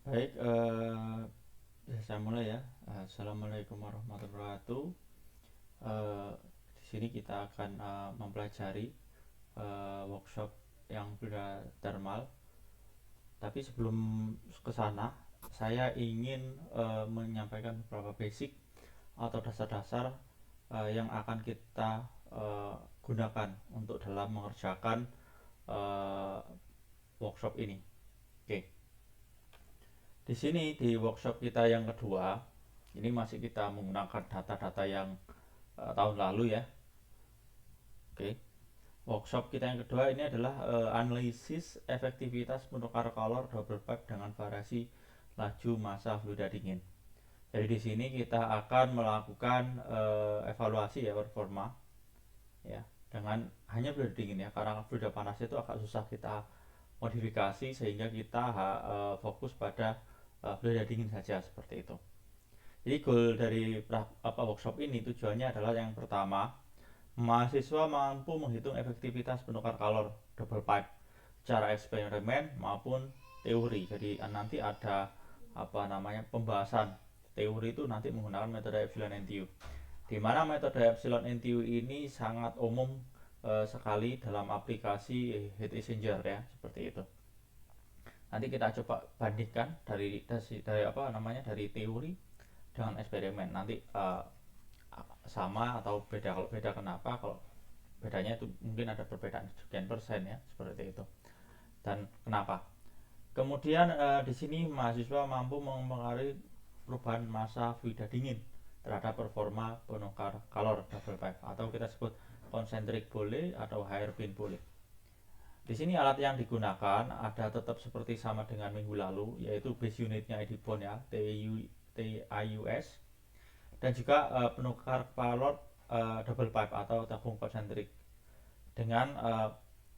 Baik, saya mulai ya. Assalamualaikum warahmatullahi wabarakatuh. Di sini kita akan mempelajari workshop yang fluida thermal. Tapi sebelum ke sana, saya ingin menyampaikan beberapa basic atau dasar-dasar yang akan kita gunakan untuk dalam mengerjakan uh, workshop ini. Oke. Di sini di workshop kita yang kedua, ini masih kita menggunakan data-data yang tahun lalu ya. Oke. Workshop kita yang kedua ini adalah analisis efektivitas penukar kalor double pipe dengan variasi laju massa fluida dingin. Jadi di sini kita akan melakukan evaluasi ya performa ya dengan hanya fluida dingin ya, karena fluida panas itu agak susah kita modifikasi sehingga kita fokus pada fluida dingin saja seperti itu. Jadi goal dari workshop ini tujuannya adalah yang pertama, mahasiswa mampu menghitung efektivitas penukar kalor double pipe secara eksperimen maupun teori. Jadi nanti ada pembahasan teori itu nanti menggunakan metode Epsilon NTU. Di mana metode Epsilon NTU ini sangat umum sekali dalam aplikasi heat exchanger ya, seperti itu. Nanti kita coba bandingkan dari teori dengan eksperimen. Nanti sama atau beda. Kalau beda kenapa? Kalau bedanya itu mungkin ada perbedaan sekian persen ya, seperti itu. Dan kenapa? Kemudian di sini mahasiswa mampu mempengaruhi perubahan massa fluida dingin terhadap performa penukar kalor double pipe, atau kita sebut konsentrik boleh atau hairpin boleh. Di sini alat yang digunakan ada tetap seperti sama dengan minggu lalu, yaitu base unitnya Edibon ya, TIUS, dan juga penukar kalor double pipe atau tabung konsentrik dengan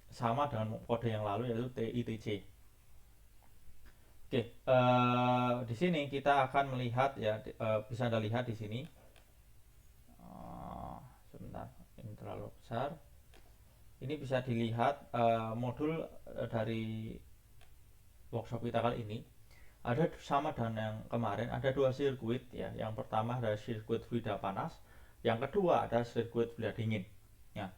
sama dengan kode yang lalu, yaitu TITC. Oke, di sini kita akan melihat ya, bisa Anda lihat di sini. Sebentar, ini terlalu besar. Ini bisa dilihat modul dari workshop kita kali ini. Ada sama dengan yang kemarin, ada dua sirkuit ya. Yang pertama adalah sirkuit fluida panas, yang kedua ada sirkuit fluida dingin. Ya,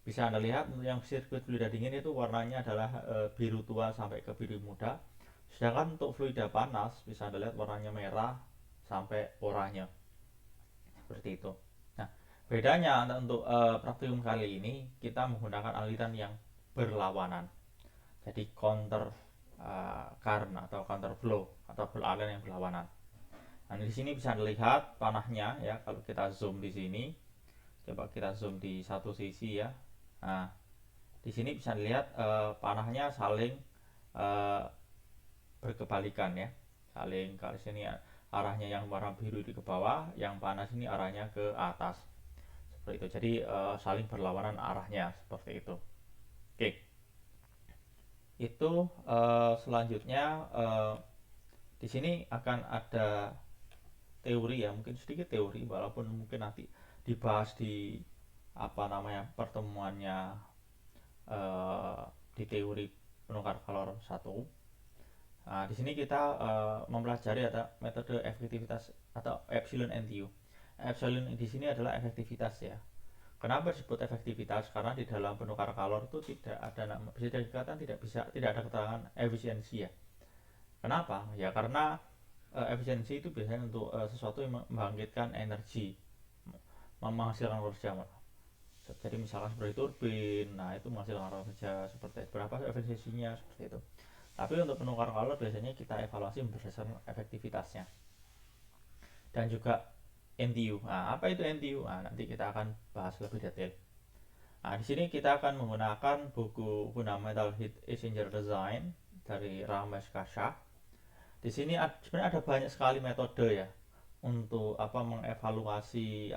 bisa Anda lihat untuk yang sirkuit fluida dingin itu warnanya adalah biru tua sampai ke biru muda. Sedangkan untuk fluida panas bisa Anda lihat warnanya merah sampai oranye. Seperti itu. Nah, bedanya untuk praktikum kali ini kita menggunakan aliran yang berlawanan. Jadi counter current atau counter flow atau aliran yang berlawanan. Nah, di sini bisa dilihat panahnya ya. Kalau kita zoom di sini, coba kita zoom di satu sisi ya. Nah, di sini bisa dilihat panahnya saling uh, berkebalikan ya. Saling ke sini ya, arahnya yang warna biru di ke bawah, yang panas ini arahnya ke atas. Seperti itu. Jadi saling berlawanan arahnya seperti itu. Oke. Itu selanjutnya di sini akan ada teori ya, mungkin sedikit teori walaupun mungkin nanti dibahas di pertemuannya di teori penukar kalor satu. Nah, di sini kita mempelajari ada metode efektivitas atau epsilon NTU. Epsilon di sini adalah efektivitas ya. Kenapa disebut efektivitas? Karena di dalam penukar kalor itu tidak ada, bisa dikatakan tidak ada keterangan efisiensi ya. Kenapa? Ya karena efisiensi itu biasanya untuk sesuatu yang membangkitkan energi, menghasilkan kerja. Jadi misalkan seperti turbin, nah itu menghasilkan kerja seperti berapa efisiensinya seperti itu. Tapi untuk penukar kalor biasanya kita evaluasi berdasarkan efektivitasnya dan juga NTU. Nah, apa itu NTU? Nah, nanti kita akan bahas lebih detail. Nah, di sini kita akan menggunakan buku Fundamental Heat Exchanger Design dari Ramesh Kasha. Di sini sebenarnya ada banyak sekali metode ya untuk mengevaluasi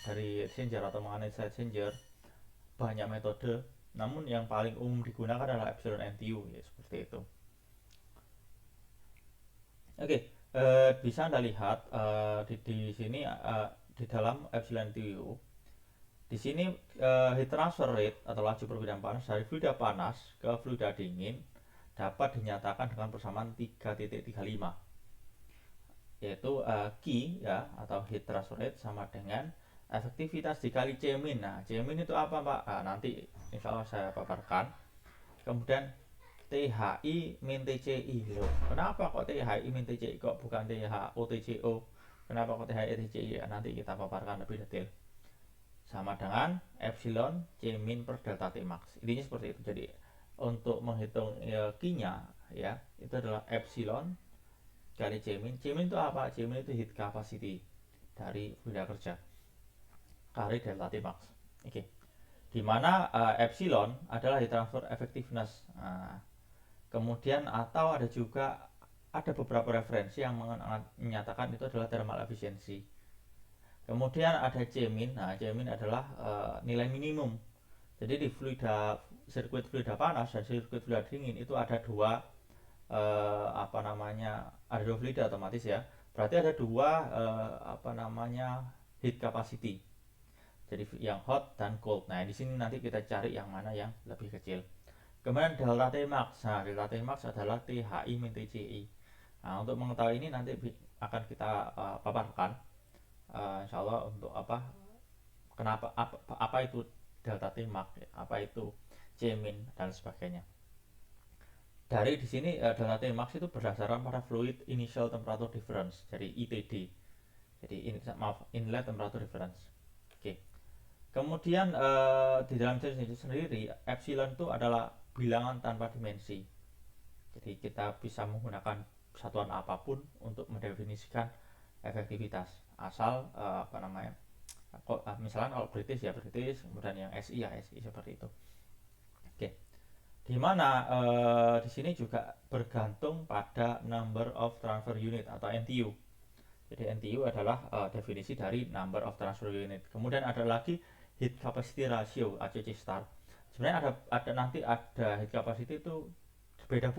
dari exchanger atau menganalisa exchanger. Banyak metode, namun yang paling umum digunakan adalah epsilon NTU ya, seperti itu. Oke, bisa Anda lihat di sini di dalam epsilon NTU. Di sini heat transfer rate atau laju perpindahan panas dari fluida panas ke fluida dingin dapat dinyatakan dengan persamaan 3.35, yaitu Q ya atau heat transfer rate sama dengan efektivitas dikali C min. Nah, C min itu apa Pak? Nanti insya Allah saya paparkan. Kemudian THI min TCI loh. Kenapa kok THI min TCI kok bukan THO TCO? Kenapa kok THI TCI? Ya, nanti kita paparkan lebih detail. Sama dengan epsilon C min per delta T max. Intinya seperti itu. Jadi untuk menghitung Q-nya ya, itu adalah epsilon kali C min. C min itu apa? C min itu heat capacity dari fluida kerja kali delta T max. Oke. Di mana epsilon adalah heat transfer effectiveness. Kemudian atau ada beberapa referensi yang menyatakan itu adalah thermal efficiency. Kemudian ada C min. Nah, C min adalah nilai minimum. Jadi di sirkuit fluida panas dan sirkuit fluida dingin itu ada dua ada dua fluida otomatis ya. Berarti ada dua heat capacity. Jadi yang hot dan cold. Nah, di sini nanti kita cari yang mana yang lebih kecil. Kemudian delta T max. Nah, delta T max adalah THI min TCI. Nah, untuk mengetahui ini nanti akan kita paparkan. Insya Allah untuk apa itu delta T max, apa itu C min dan sebagainya. Dari di sini delta T max itu berdasarkan pada fluid initial temperature difference, jadi ITD. Jadi inlet temperature difference. Oke. Kemudian di dalam jenis sendiri epsilon itu adalah bilangan tanpa dimensi. Jadi kita bisa menggunakan satuan apapun untuk mendefinisikan efektivitas. Asal misalkan kalau British ya British, kemudian yang SI ya SI seperti itu. Oke. Di mana di sini juga bergantung pada number of transfer unit atau NTU. Jadi NTU adalah definisi dari number of transfer unit. Kemudian ada lagi heat capacity ratio ACC star. Sebenarnya ada heat capacity itu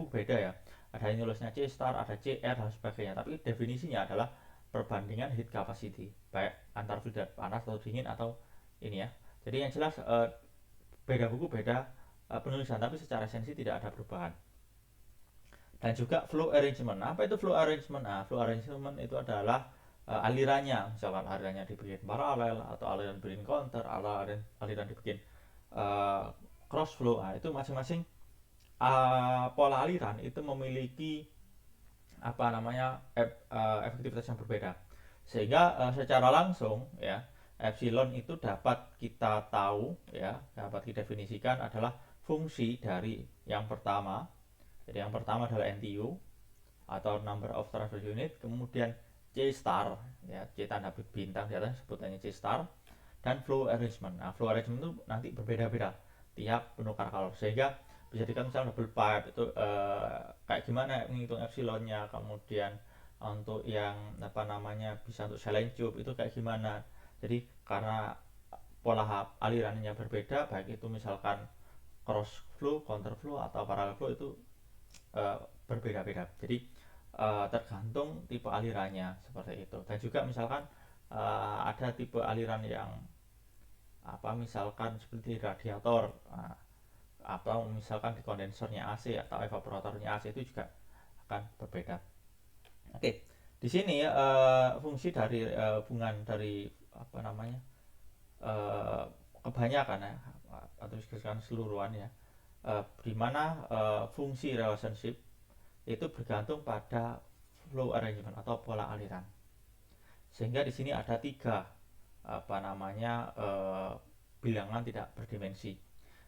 beda ya. Ada yang nulisnya C star, ada CR dan sebagainya. Tapi definisinya adalah perbandingan heat capacity baik antar fluida panas atau dingin atau ini ya. Jadi yang jelas beda buku beda penulisan, tapi secara esensi tidak ada perubahan. Dan juga flow arrangement. Apa itu flow arrangement? Nah, flow arrangement itu adalah alirannya, misalkan alirannya dibikin paralel atau aliran dibikin counter, aliran dibikin cross flow. Nah, itu masing-masing pola aliran itu memiliki efektivitas yang berbeda. Sehingga secara langsung ya epsilon itu dapat kita tahu ya, dapat didefinisikan adalah fungsi dari yang pertama. Jadi yang pertama adalah NTU atau number of transfer unit, kemudian C star ya, C tanda bintang di atas sebutannya C star, dan flow arrangement. Nah, flow arrangement itu nanti berbeda-beda tiap penukar kalor, sehingga bisa dikatakan misalnya double pipe itu kayak gimana menghitung epsilonnya, kemudian untuk yang bisa untuk saline tube itu kayak gimana. Jadi karena pola alirannya berbeda, baik itu misalkan cross flow, counter flow atau parallel flow itu berbeda-beda. Jadi tergantung tipe alirannya seperti itu. Dan juga misalkan ada tipe aliran yang misalkan seperti radiator atau misalkan di kondensernya AC atau evaporatornya AC itu juga akan berbeda. Oke, di sini fungsi dari hubungan dari kebanyakan ya atau keseluruhan ya, di mana fungsi relationship itu bergantung pada flow arrangement atau pola aliran. Sehingga di sini ada tiga bilangan tidak berdimensi.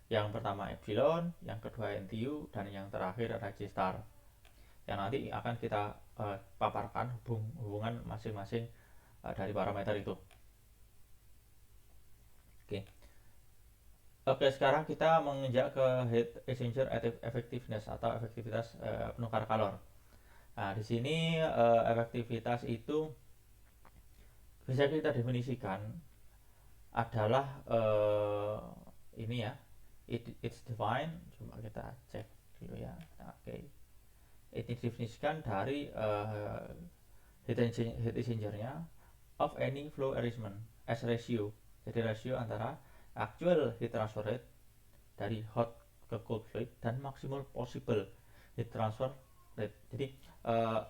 Yang pertama epsilon, yang kedua NTU, dan yang terakhir ada C star. Yang nanti akan kita paparkan hubungan masing-masing dari parameter itu. Oke, sekarang kita menginjak ke heat exchanger effectiveness atau efektivitas penukar kalor. Nah, di sini efektivitas itu bisa kita definisikan adalah ini ya, it's defined, coba kita cek dulu ya. Oke, itu didefinisikan dari heat exchanger-nya of any flow arrangement as ratio. Jadi rasio antara actual heat transfer rate dari hot ke cold fluid dan maximal possible heat transfer rate. Jadi uh,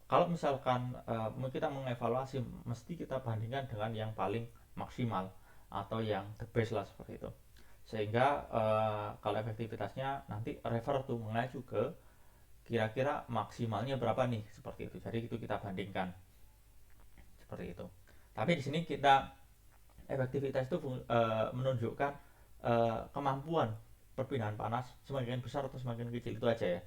kalau misalkan kita mengevaluasi, mesti kita bandingkan dengan yang paling maksimal atau yang the best lah, seperti itu. Sehingga kalau efektivitasnya nanti refer tuh mengacu ke kira-kira maksimalnya berapa nih, seperti itu. Jadi itu kita bandingkan seperti itu. Tapi di sini kita efektivitas itu menunjukkan kemampuan perpindahan panas semakin besar atau semakin kecil, itu aja ya.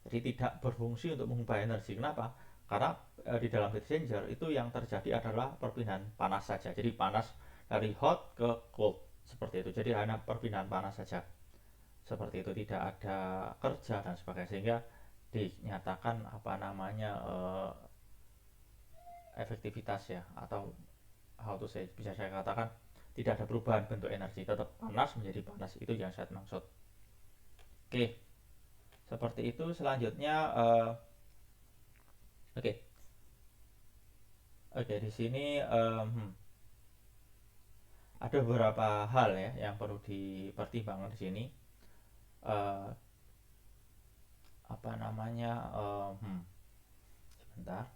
Jadi tidak berfungsi untuk mengubah energi. Kenapa? Karena di dalam heat exchanger itu yang terjadi adalah perpindahan panas saja. Jadi panas dari hot ke cold, seperti itu. Jadi hanya perpindahan panas saja, seperti itu, tidak ada kerja dan sebagainya, sehingga dinyatakan apa namanya efektivitas ya, atau how to say, bisa saya katakan tidak ada perubahan bentuk energi, tetap panas menjadi panas, itu yang saya maksud. Oke, seperti itu. Selanjutnya oke oke di sini ada beberapa hal ya yang perlu dipertimbangkan di sini. Eh, apa namanya sebentar,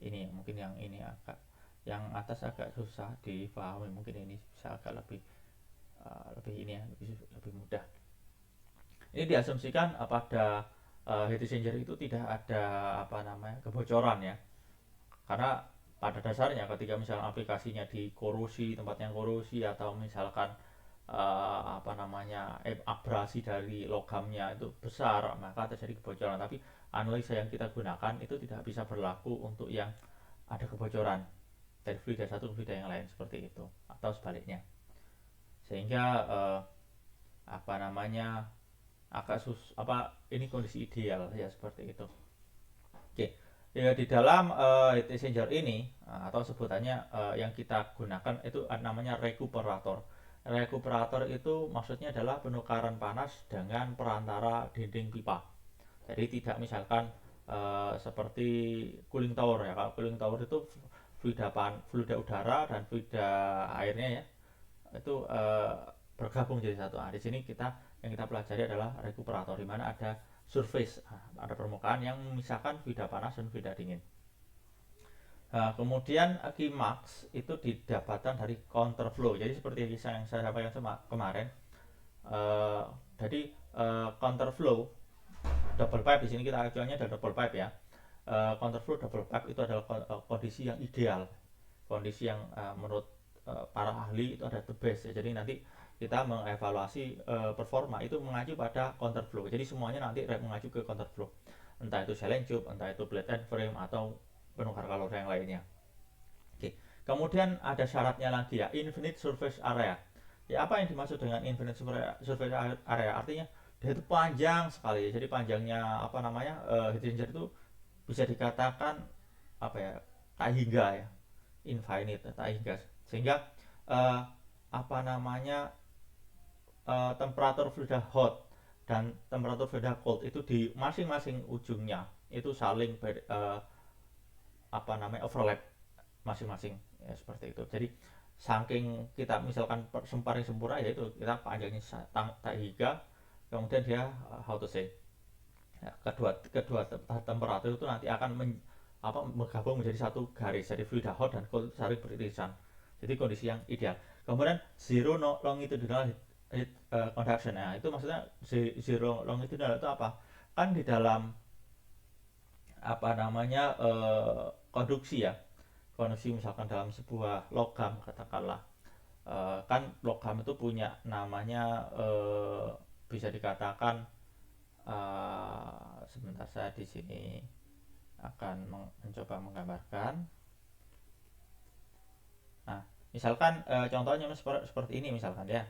ini mungkin yang ini agak, yang atas agak susah dipahami, mungkin ini bisa agak lebih lebih ini ya, lebih mudah. Ini diasumsikan pada heat exchanger itu tidak ada apa namanya kebocoran ya, karena pada dasarnya ketika misalnya aplikasinya di korosi, tempat yang korosi, atau misalkan apa namanya abrasi dari logamnya itu besar, maka terjadi kebocoran. Tapi analisa yang kita gunakan itu tidak bisa berlaku untuk yang ada kebocoran dari fluida satu ke fluida yang lain, seperti itu, atau sebaliknya. Sehingga apa namanya agak ini kondisi ideal ya, seperti itu. Oke, ya di dalam heat exchanger ini atau sebutannya yang kita gunakan itu namanya rekuperator. Rekuperator itu maksudnya adalah penukaran panas dengan perantara dinding pipa. Jadi tidak misalkan seperti cooling tower ya. Kalau cooling tower itu fluida udara dan fluida airnya ya, itu bergabung jadi satu. Nah, di sini yang kita pelajari adalah rekuperator, di mana ada surface, ada permukaan yang memisahkan fluida panas dan fluida dingin. Nah, kemudian Qmax itu didapatkan dari counterflow. Jadi seperti yang saya sampaikan kemarin, uh, jadi counterflow double pipe, di sini kita acuannya ada double pipe ya. Counterflow double pipe itu adalah kondisi yang ideal, kondisi yang menurut para ahli itu ada the best ya. Jadi nanti kita mengevaluasi performa itu mengacu pada counterflow. Jadi semuanya nanti mengacu ke counterflow, entah itu silent tube, entah itu blade and frame, atau penukar kalori yang lainnya. Oke. Kemudian ada syaratnya lagi ya, infinite surface area. Ya, apa yang dimaksud dengan infinite surface area? Artinya dia itu panjang sekali. Jadi panjangnya apa namanya heat exchanger itu bisa dikatakan apa ya, tak hingga ya, infinite, tak hingga. Sehingga uh, apa namanya temperatur fluida hot dan temperatur fluida cold itu di masing-masing ujungnya itu saling apa namanya overlap masing-masing ya, seperti itu. Jadi saking kita misalkan paling sempurna, yaitu kita panjangnya tak hingga, kemudian dia how to say ya, kedua kedua temperatur itu nanti akan bergabung menjadi satu garis. Jadi fluid hot dan cold saling beririsan, jadi kondisi yang ideal. Kemudian zero longitudinal heat conduction, nah itu maksudnya zero longitudinal itu apa, kan di dalam apa namanya konduksi ya, konduksi misalkan dalam sebuah logam katakanlah, kan logam itu punya namanya bisa dikatakan sebentar, saya di sini akan mencoba menggambarkan. Nah, misalkan contohnya seperti ini misalkan ya.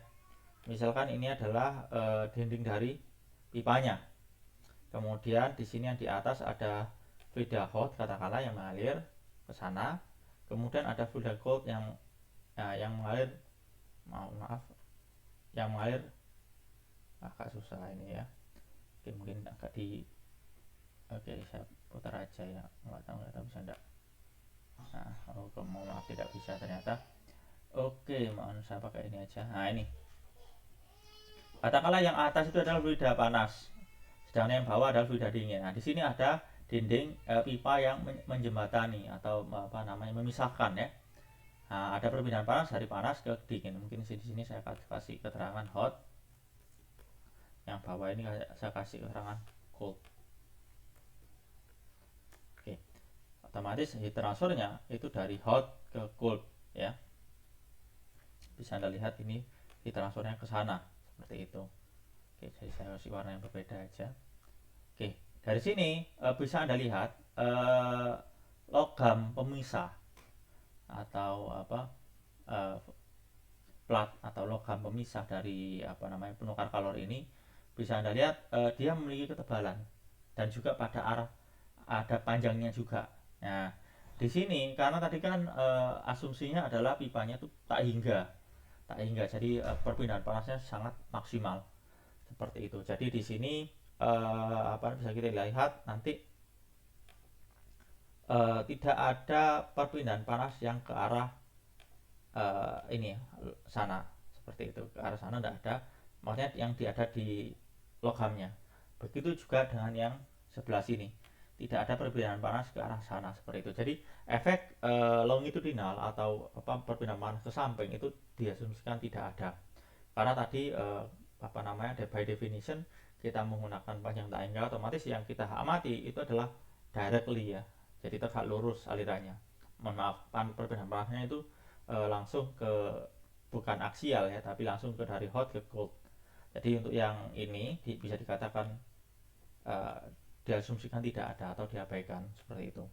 Misalkan ini adalah dinding dari pipanya. Kemudian di sini yang di atas ada fluida hot katakanlah yang mengalir ke sana. Kemudian ada fluida cold yang mengalir, maaf, yang mengalir agak susah ini ya. Oke, mungkin agak oke, saya putar aja ya, nggak tahu bisa enggak. Nah, mau maaf, tidak bisa ternyata. Oke, mohon saya pakai ini aja. Nah, ini Katakanlah yang atas itu adalah fluida panas, sedangkan yang bawah adalah fluida dingin. Nah, di sini ada dinding pipa yang menjembatani atau apa namanya memisahkan ya. Nah, ada perpindahan panas dari panas ke dingin. Mungkin di sini saya kasih keterangan hot, yang bawah ini saya kasih keterangan cold. Oke, otomatis heat transfernya itu dari hot ke cold ya. Bisa Anda lihat ini heat transfernya ke sana seperti itu. Oke, jadi saya kasih warna yang berbeda aja. Oke, dari sini bisa Anda lihat logam pemisah atau apa plat atau logam pemisah dari apa namanya penukar kalori ini bisa Anda lihat dia memiliki ketebalan dan juga pada arah ada panjangnya juga. Nah, di sini karena tadi kan asumsinya adalah pipanya itu tak hingga. Jadi perpindahan panasnya sangat maksimal seperti itu. Jadi di sini apa bisa kita lihat nanti tidak ada perpindahan panas yang ke arah ini sana seperti itu, ke arah sana tidak ada, maksudnya yang ada di logamnya. Begitu juga dengan yang sebelah sini, tidak ada perpindahan panas ke arah sana seperti itu. Jadi efek longitudinal atau apa perpindahan panas ke samping itu diasumsikan tidak ada karena tadi apa namanya by definition kita menggunakan panjang tak hingga, otomatis yang kita amati itu adalah directly ya, jadi tegak lurus alirannya. Mohon maaf, perpindahan panasnya itu langsung ke bukan aksial ya, tapi langsung ke dari hot ke cold. Jadi untuk yang ini bisa dikatakan diasumsikan tidak ada atau diabaikan seperti itu.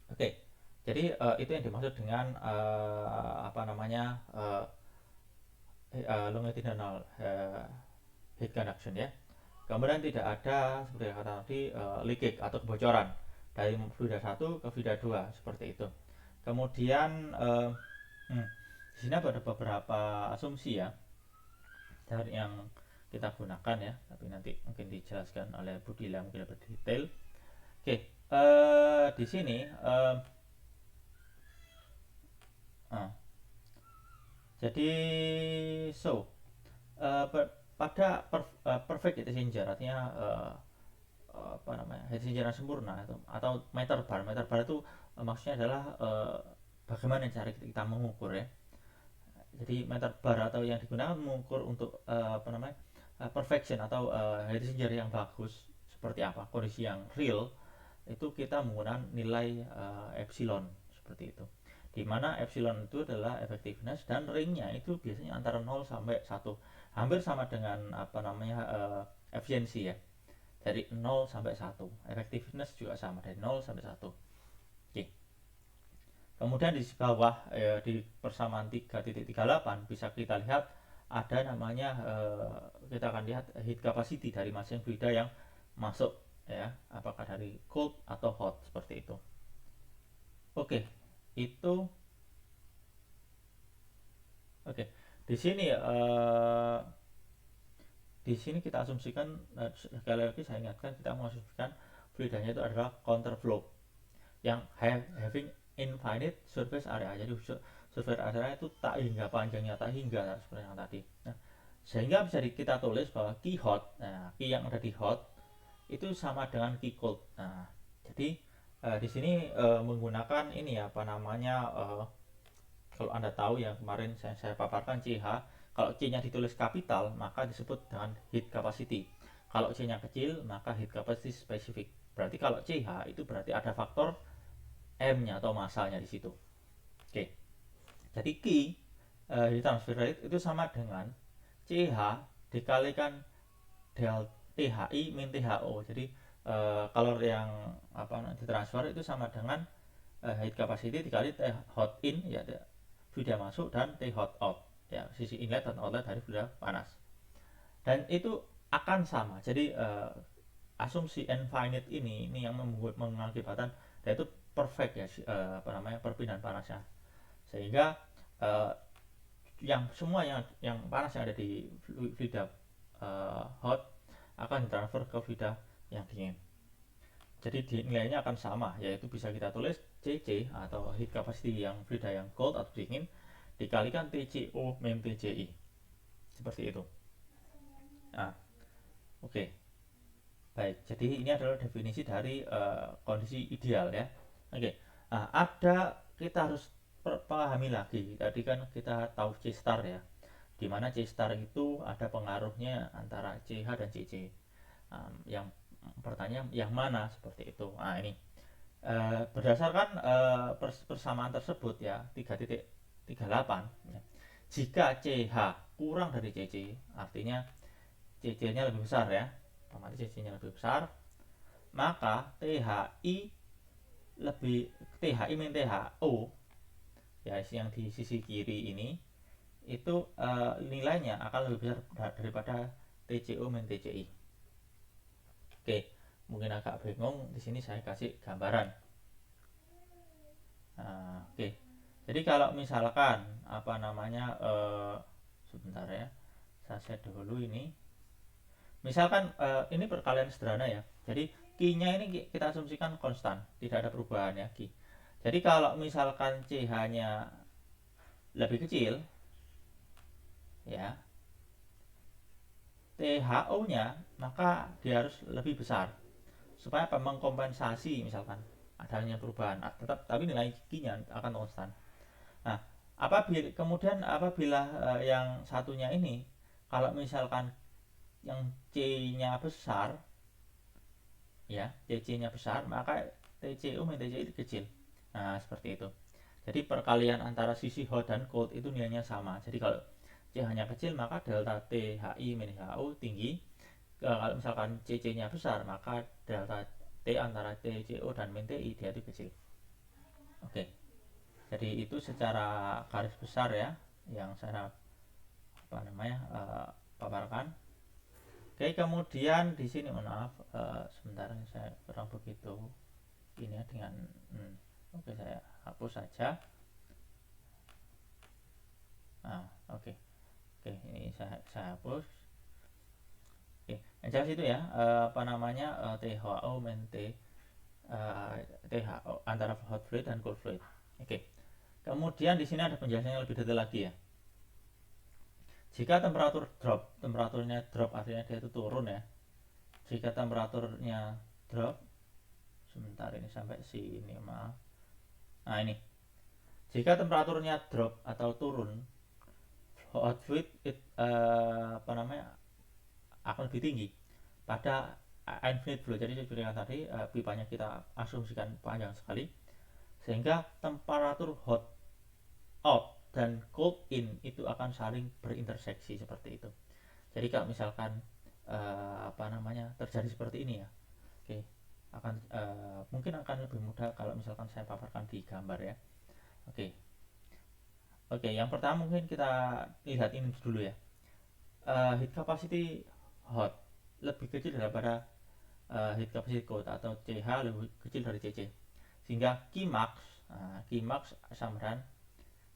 Oke, jadi itu yang dimaksud dengan apa namanya longitudinal heat conduction ya. Kemudian tidak ada seperti yang kata tadi leakage atau kebocoran dari fluida 1 ke fluida 2 seperti itu. Kemudian di sini ada beberapa asumsi ya dari yang kita gunakan ya, tapi nanti mungkin dijelaskan oleh Budila mungkin lebih detail. Oke, di sini jadi pada perfect heat exchanger artinya apa namanya heat exchanger yang sempurna atau meter bar itu maksudnya adalah bagaimana cara kita mengukur ya. Jadi meter bar atau yang digunakan mengukur untuk apa namanya perfection atau heat exchanger yang bagus seperti apa, kondisi yang real, itu kita menggunakan nilai epsilon seperti itu, di mana epsilon itu adalah effectiveness dan ringnya itu biasanya antara 0 sampai 1, hampir sama dengan apa namanya efisiensi ya, dari 0 sampai 1. Effectiveness juga sama dari 0 sampai 1. Oke. Kemudian di bawah di persamaan 3.38 bisa kita lihat ada namanya kita akan lihat heat capacity dari masing fluida yang masuk ya, apakah dari cold atau hot seperti itu. Oke, itu oke. Di sini kita asumsikan sekali lagi saya ingatkan, kita mengasumsikan fluidanya itu adalah counterflow yang having infinite surface area. Jadi surface area itu tak hingga, panjangnya tak hingga seperti yang tadi. Nah, sehingga bisa kita tulis bahwa Q hot, nah Q yang ada di hot itu sama dengan Q cold. Nah, jadi di sini menggunakan ini ya, apa namanya kalau Anda tahu yang kemarin saya paparkan CH, kalau C-nya ditulis kapital maka disebut dengan heat capacity. Kalau C-nya kecil maka heat capacity specific. Berarti kalau CH itu berarti ada faktor M-nya atau masanya di situ. Oke. Jadi Q heat transfer rate itu sama dengan CH dikalikan del THI min THO. Jadi kalau yang apa ditransfer itu sama dengan heat capacity dikali T hot in ya fluida masuk dan T hot out ya, sisi inlet dan outlet dari fluida panas, dan itu akan sama. Jadi asumsi infinite ini yang mengakibatkan yaitu perfect ya apa namanya perpindahan panasnya, sehingga yang semua yang panas yang ada di fluida hot akan ditransfer ke fluida yang dingin. Jadi nilainya akan sama, yaitu bisa kita tulis CC atau heat capacity yang fluida yang cold atau dingin dikalikan TCO min TCI. Seperti itu. Nah, oke. Baik, jadi ini adalah definisi dari kondisi ideal ya. Oke. Nah, kita harus pahami lagi. Tadi kan kita tahu C star ya. Di mana C star itu ada pengaruhnya antara CH dan CC. Yang pertanyaan yang mana seperti itu. Nah, ini berdasarkan persamaan tersebut ya 3.38 ya. Jika CH kurang dari CC, artinya CC-nya lebih besar ya, otomatis CC-nya lebih besar, maka THI min THO ya yang di sisi kiri ini itu nilainya akan lebih besar daripada TCO min TCI. Oke, mungkin agak bingung, di sini saya kasih gambaran. Nah, oke. Jadi kalau misalkan apa namanya sebentar ya, saya set dulu ini. Misalkan ini perkalian sederhana ya. Jadi Q-nya ini kita asumsikan konstan, tidak ada perubahan ya Q. Jadi kalau misalkan CH-nya lebih kecil ya, THO-nya maka dia harus lebih besar supaya mengkompensasi misalkan adanya perubahan. Tetap tapi nilai Q-nya akan konstan. Nah, apabila yang satunya ini kalau misalkan yang C-nya besar ya, CC-nya besar, maka TCU min TCI kecil. Nah, seperti itu. Jadi perkalian antara sisi hot dan cold itu nilainya sama. Jadi kalau C hanya kecil maka delta THI min HO tinggi. Kalau misalkan CC-nya besar maka delta T antara TCO dan min TI dia itu kecil. Oke. Jadi itu secara garis besar ya yang saya paparkan. Oke, kemudian di sini maaf sebentar saya kurang begitu ini ya dengan oke saya hapus saja. Oke. Ini saya hapus. Oke, yang jelas itu ya THO min THO antara hot fluid dan cold fluid. Oke. Kemudian di sini ada penjelasan yang lebih detail lagi ya. Jika temperaturnya drop artinya dia itu turun ya. Jika temperaturnya drop, sebentar ini sampai sini maaf. Nah ini, jika temperaturnya drop atau turun, hot fluid akan lebih tinggi pada infinite flow. Jadi seperti yang tadi pipanya kita asumsikan panjang sekali, sehingga temperatur hot out dan cold in itu akan saling berinterseksi seperti itu. Jadi kalau misalkan terjadi seperti ini ya, oke, mungkin akan lebih mudah kalau misalkan saya paparkan di gambar ya. Oke, yang pertama mungkin kita lihat ini dulu ya. Heat capacity hot lebih kecil daripada heat capacity cold atau CH lebih kecil dari CC, sehingga Qmax sama dengan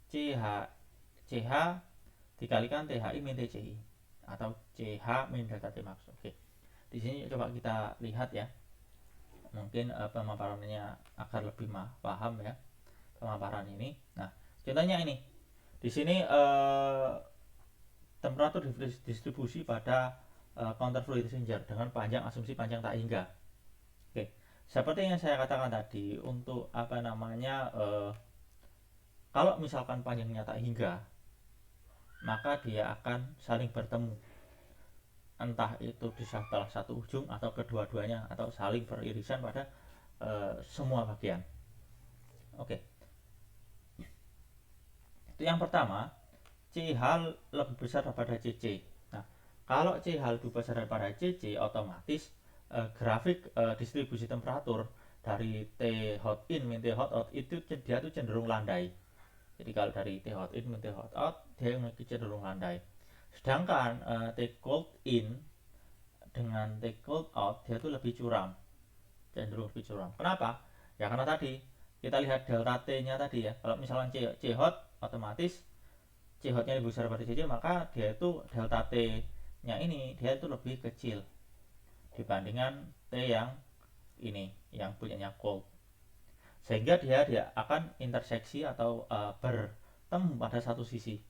CH dikalikan THI min TCI atau CH min delta Tmax. Oke. Di sini coba kita lihat ya. Mungkin pemaparannya agar lebih paham ya pemaparan ini. Nah, contohnya ini. Di sini temperatur distribusi pada counter flow heat exchanger dengan panjang asumsi panjang tak hingga. Oke. Seperti yang saya katakan tadi, untuk kalau misalkan panjangnya tak hingga, maka dia akan saling bertemu, entah itu di salah satu ujung atau kedua-duanya, atau saling beririsan pada semua bagian. Oke. Itu yang pertama, CH lebih besar daripada CC. Nah, kalau CH lebih besar daripada CC, otomatis grafik distribusi temperatur dari T hot in min T hot out itu dia tuh cenderung landai. Jadi kalau dari T hot in min T hot out dia cenderung landai. Sedangkan T cold in dengan T cold out dia tuh lebih curam, cenderung lebih curam. Kenapa? Ya karena tadi kita lihat delta T-nya tadi ya. Kalau misalnya C hot, otomatis C hotnya lebih besar pada CC, maka dia itu delta T-nya ini dia itu lebih kecil dibandingkan T yang ini yang punyanya cold, sehingga dia akan interseksi atau bertemu pada satu sisi.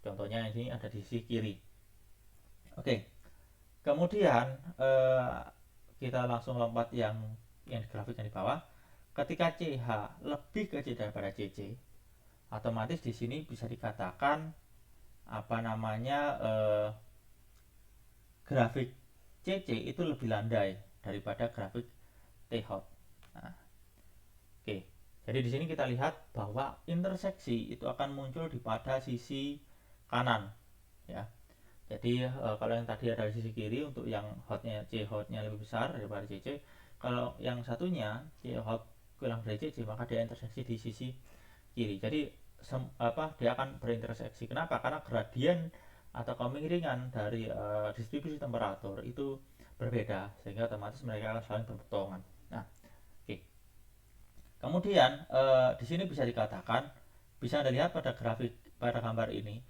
Contohnya ini ada di sisi kiri. Oke. Kemudian kita langsung lompat yang grafik yang di bawah. Ketika CH lebih kecil daripada CC, otomatis di sini bisa dikatakan apa namanya grafik CC itu lebih landai daripada grafik T hot. Nah, oke. Jadi di sini kita lihat bahwa interseksi itu akan muncul di pada sisi kanan, ya. Jadi kalau yang tadi ada di sisi kiri untuk yang hotnya C hotnya lebih besar daripada CC, kalau yang satunya C hot kurang dari CC maka dia interseksi di sisi kiri. Jadi dia akan berinterseksi. Kenapa? Karena gradien atau kemiringan dari distribusi temperatur itu berbeda sehingga otomatis mereka akan saling berpotongan. Nah, oke. Kemudian di sini bisa dikatakan, bisa Anda lihat pada grafik pada gambar ini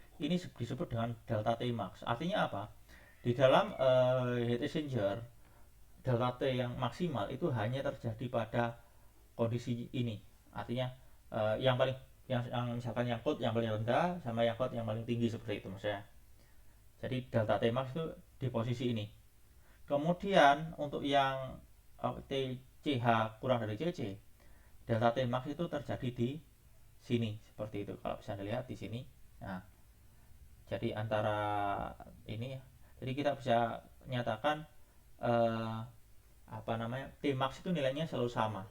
disebut dengan delta T max. Artinya apa? Di dalam heat exchanger, delta T yang maksimal itu hanya terjadi pada kondisi ini. Artinya yang paling yang misalkan yang cold yang paling rendah sama yang hot yang paling tinggi seperti itu maksudnya. Jadi delta T max itu di posisi ini. Kemudian untuk yang TCH kurang dari CC, delta T max itu terjadi di sini seperti itu. Kalau bisa Anda lihat di sini. Nah, jadi antara ini, jadi kita bisa nyatakan apa namanya T max itu nilainya selalu sama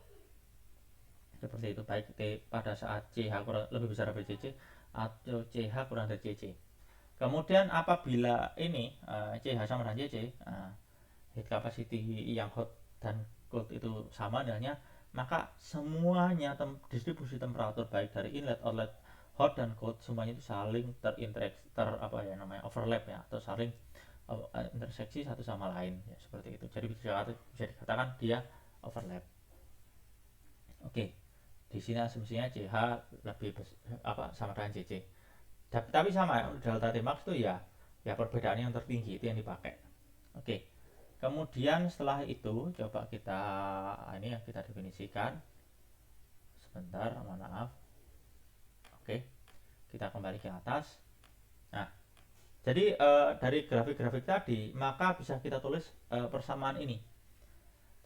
seperti itu, baik T pada saat CH kurang lebih besar dari CC atau CH kurang dari CC. Kemudian apabila ini CH sama dengan CC, heat capacity yang hot dan cold itu sama nilainya, maka semuanya distribusi temperatur baik dari inlet, outlet, hot dan cold semuanya itu saling terinteraksi, overlap ya, atau saling interseksi satu sama lain ya, seperti itu. Jadi bisa dikatakan dia overlap. Oke, di sini asumsinya CH lebih sama dengan CC. Tapi sama delta T max itu ya perbedaannya yang tertinggi itu yang dipakai. Oke. Kemudian setelah itu coba ini ya kita definisikan. Sebentar, mohon maaf. Oke. Kita kembali ke atas. Nah, jadi dari grafik-grafik tadi maka bisa kita tulis persamaan ini.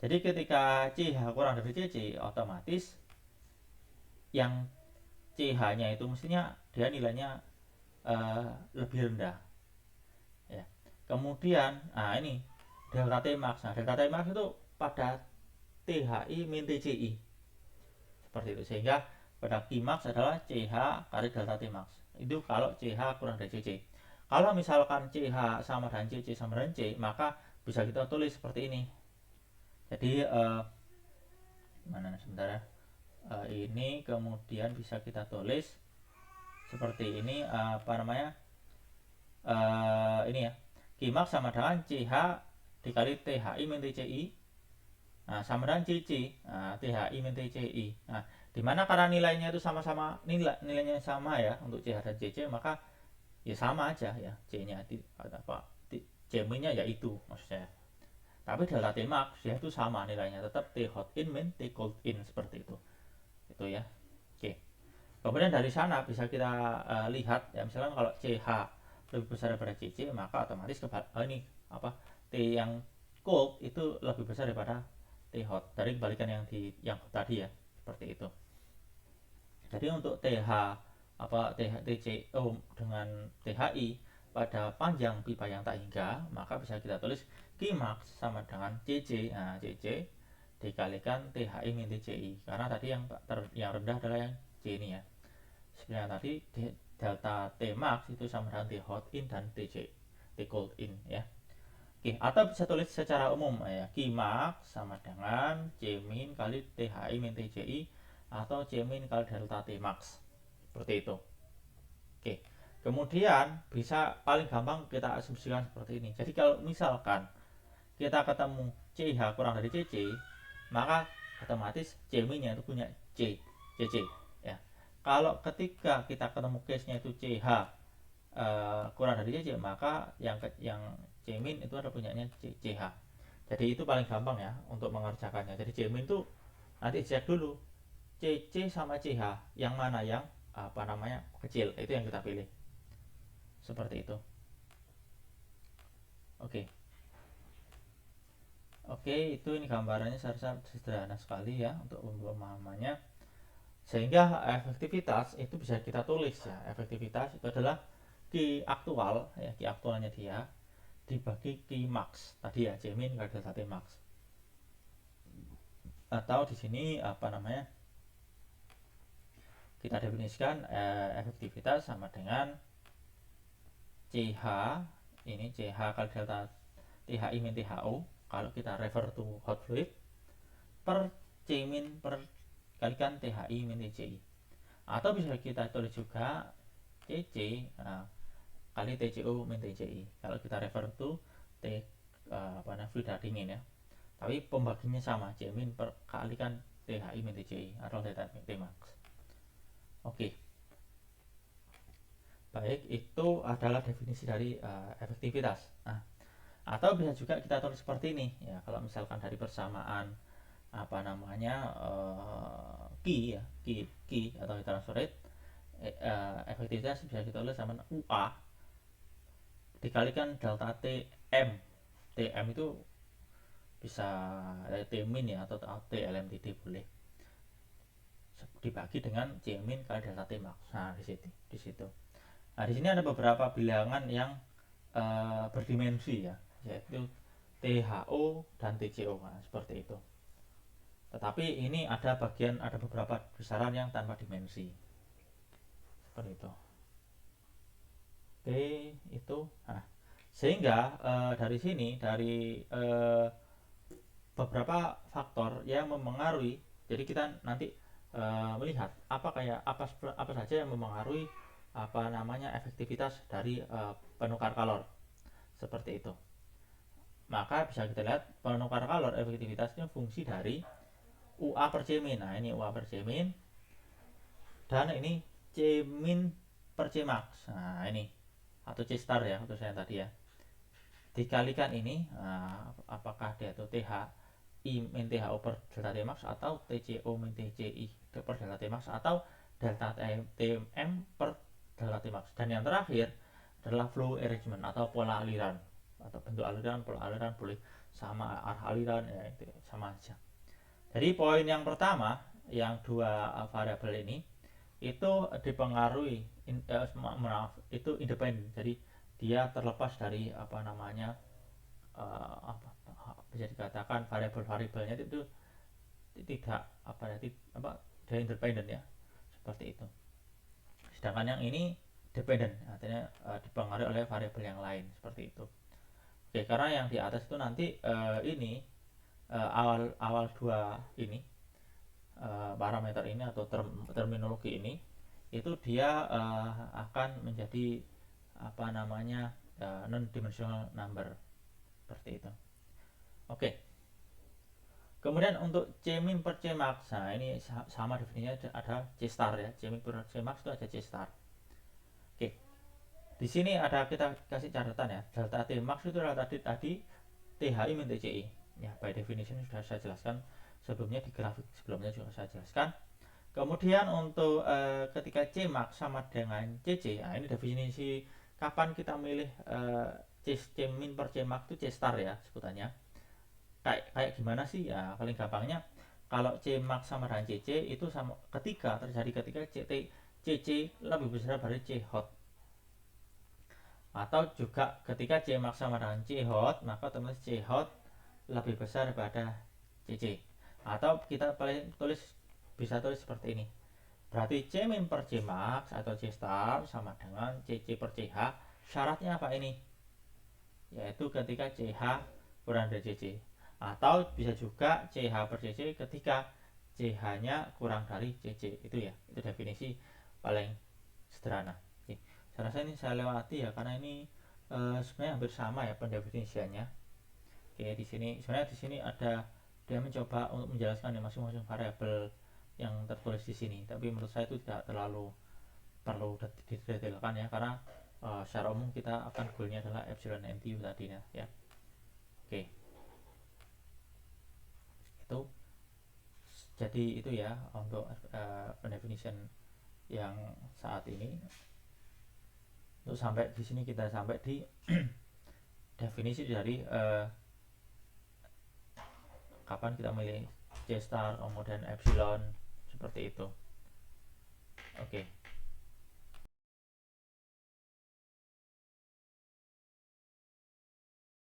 Jadi ketika CH kurang dari CC, otomatis yang CH-nya itu mestinya dia nilainya lebih rendah. Ya. Kemudian, ini delta T max. Nah, delta T max itu pada THI min TCI. Seperti itu. Sehingga pada Q max adalah CH kali delta T max. Itu kalau CH kurang dari CC. Kalau misalkan CH sama dengan CC sama dengan C, maka bisa kita tulis seperti ini. Jadi mana sebentar ya. Ini kemudian bisa kita tulis seperti ini, ini ya. Qmax sama dengan CH dikali THI min TCI. Nah, sama dengan CC, THI min TCI. Nah, dimana karena nilainya itu sama-sama nilainya sama ya untuk CH dan CC, maka ya sama aja ya C-nya C-nya ya itu maksudnya. Tapi delta T max ya itu sama nilainya, tetap T hot in min T cold in seperti itu. Itu ya. Oke. Kemudian dari sana bisa kita lihat ya, misalkan kalau CH lebih besar daripada CC, maka otomatis T yang cold itu lebih besar daripada T hot, dari kebalikan yang tadi ya, seperti itu. Jadi untuk TCO dengan THI pada panjang pipa yang tak hingga, maka bisa kita tulis Qmax sama dengan CC. Nah, CC dikalikan THI min TCI, karena tadi yang rendah adalah yang C ini ya. Sebenarnya tadi delta T max itu sama dengan T hot in dan T cold in ya. Oke, atau bisa tulis secara umum ya, Q max sama dengan C min kali THI min TCI atau C min kali delta T max. Seperti itu. Oke. Kemudian bisa paling gampang kita asumsikan seperti ini. Jadi kalau misalkan kita ketemu CH kurang dari CC, maka otomatis C min-nya itu punya CC ya. Kalau ketika kita ketemu case-nya itu CH kurang dari CC, maka yang C min itu adalah punyanya CH. Jadi itu paling gampang ya untuk mengerjakannya. Jadi C min itu nanti cek dulu CC sama CH yang mana yang kecil, itu yang kita pilih. Seperti itu. Oke. Oke, itu ini gambarannya secara sederhana sekali ya untuk pemahamannya. Sehingga efektivitas itu bisa kita tulis ya. Efektivitas itu adalah Q aktual ya, Q aktualnya dia dibagi Q max tadi ya, C min kali delta T max. Atau di sini apa namanya? Kita definisikan efektivitas sama dengan CH, ini CH kali delta THI min THO kalau kita refer to hot fluid, per C min per kalikan THI min TCI. Atau bisa kita tulis juga CC kali TCO min TCI kalau kita refer to fluid dingin ya. Tapi pembaginya sama, C min per kalikan THI min TCI atau delta T max. Oke. Baik, itu adalah definisi dari efektivitas. Nah, atau bisa juga kita tulis seperti ini ya, kalau misalkan dari persamaan apa namanya Q ya, Q atau heat transfer rate, efektivitas bisa ditulis sama UA dikalikan delta TM. TM itu bisa T min ya, atau T LMTD boleh, dibagi dengan C min kali delta T max. Nah, di situ. Nah, di sini ada beberapa bilangan yang berdimensi ya, yaitu THO dan TCO. Nah, seperti itu. Tetapi ini ada beberapa besaran yang tanpa dimensi. Seperti itu. Oke, itu. Nah, sehingga dari sini beberapa faktor yang memengaruhi. Jadi kita nanti melihat apa saja yang memengaruhi apa namanya efektivitas dari penukar kalor. Seperti itu. Maka bisa kita lihat penukar kalor efektivitasnya fungsi dari UA per C min. Nah, ini UA per C min. Dan ini C min per C max. Nah, ini atau C star ya, untuk saya tadi ya. Dikalikan ini apakah dia itu TH I min THO per delta T max atau TCO min TCI per delta T max atau delta TM per delta T max. Dan yang terakhir adalah flow arrangement atau pola aliran, atau bentuk aliran, pola aliran boleh sama, arah aliran ya, itu sama aja. Jadi poin yang pertama, yang dua variabel ini itu dipengaruhi itu independen. Jadi dia terlepas dari apa namanya bisa dikatakan variabel-variabelnya itu tidak dia independen ya, seperti itu. Sedangkan yang ini dependen, artinya dipengaruhi oleh variabel yang lain, seperti itu. Oke, karena yang di atas itu nanti ini awal dua ini parameter ini atau terminologi ini itu dia akan menjadi apa namanya non dimensional number, seperti itu. Oke. Kemudian untuk C min per C max, nah ini sama definisinya, ada C star ya. C min per C max itu ada C star. Oke. Di sini ada kita kasih catatan ya. Delta T max itu adalah tadi THI min TCI. Ya, by definition sudah saya jelaskan sebelumnya di grafik sebelumnya juga saya jelaskan. Kemudian untuk ketika C max sama dengan CC, nah ini definisi kapan kita milih C min per C max itu C star ya sebutannya. Kayak gimana sih ya, paling gampangnya kalau C max sama dengan CC itu sama ketika CC lebih besar dari C hot, atau juga ketika C max sama dengan C hot maka otomatis C hot lebih besar daripada CC. Atau kita bisa tulis seperti ini, berarti C min per C max atau C star sama dengan CC per CH. Syaratnya apa ini? Yaitu ketika CH kurang dari CC. Atau bisa juga CH per CC ketika CH nya kurang dari CC. Itu ya, itu definisi paling sederhana. Oke. Saya rasa ini saya lewati ya, karena ini sebenarnya hampir sama ya pendefinisiannya. Oke, di sini ada dia mencoba untuk menjelaskan ya masing-masing variabel yang tertulis di sini, tapi menurut saya itu tidak terlalu perlu didetailkan ya, karena secara umum kita akan goalnya adalah epsilon NTU tadinya ya. Oke, itu jadi itu ya untuk pendefinisian yang saat ini. Untuk sampai di sini kita sampai di definisi dari kapan kita milih C star kemudian epsilon seperti itu. Oke.